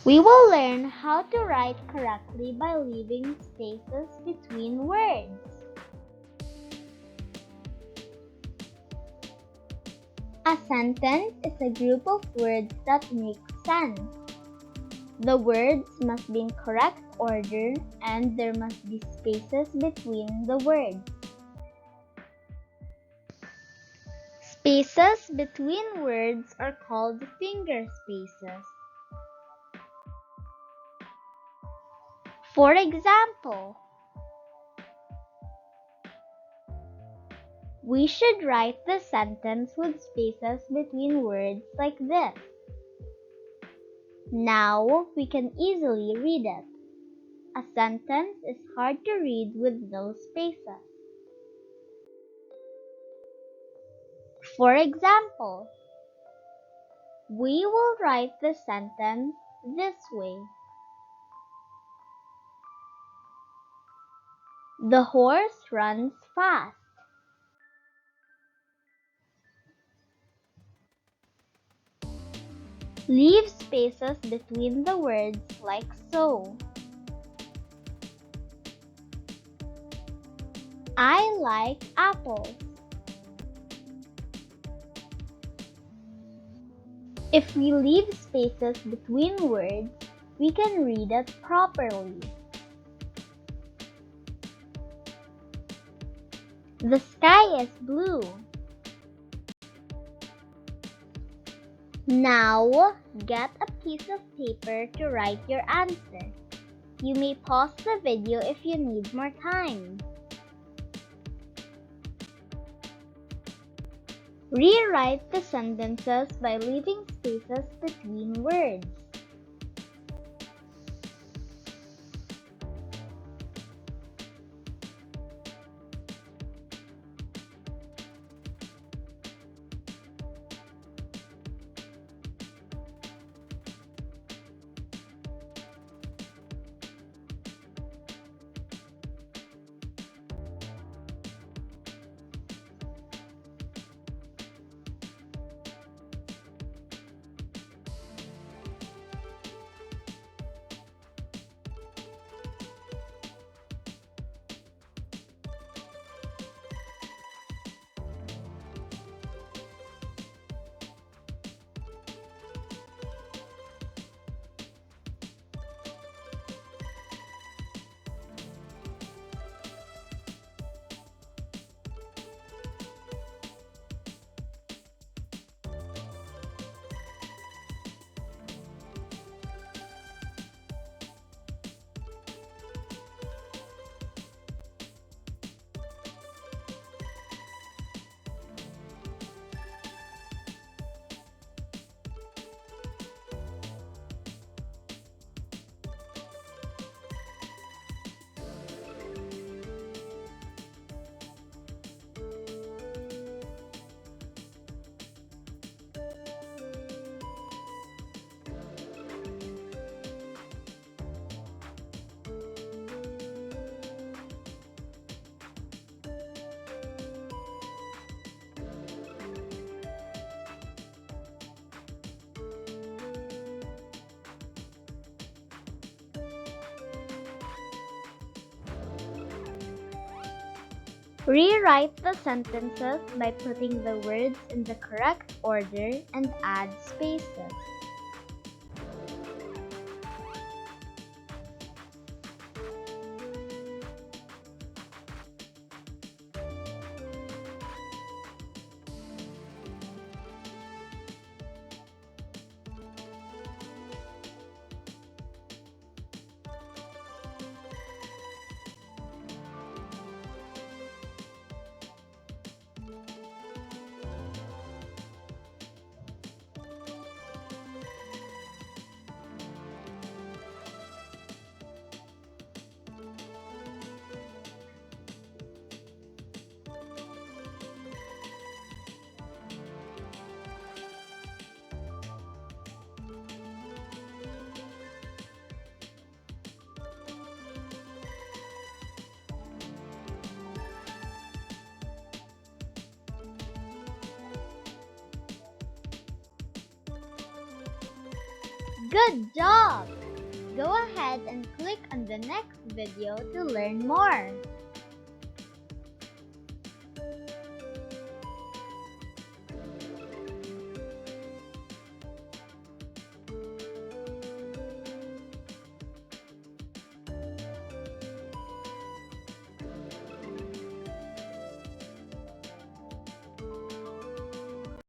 We will learn how to write correctly by leaving spaces between words. A sentence is a group of words that make sense. The words must be in correct order and there must be spaces between the words. Spaces between words are called finger spaces. For example, we should write the sentence with spaces between words like this. Now we can easily read it. A sentence is hard to read with no spaces. For example, we will write the sentence this way. The horse runs fast. Leave spaces between the words like so. I like apples. If we leave spaces between words, we can read it properly. The sky is blue. Now, get a piece of paper to write your answer. You may pause the video if you need more time. Rewrite the sentences by leaving spaces between words. Rewrite the sentences by putting the words in the correct order and add spaces. Good job! Go ahead and click on the next video to learn more.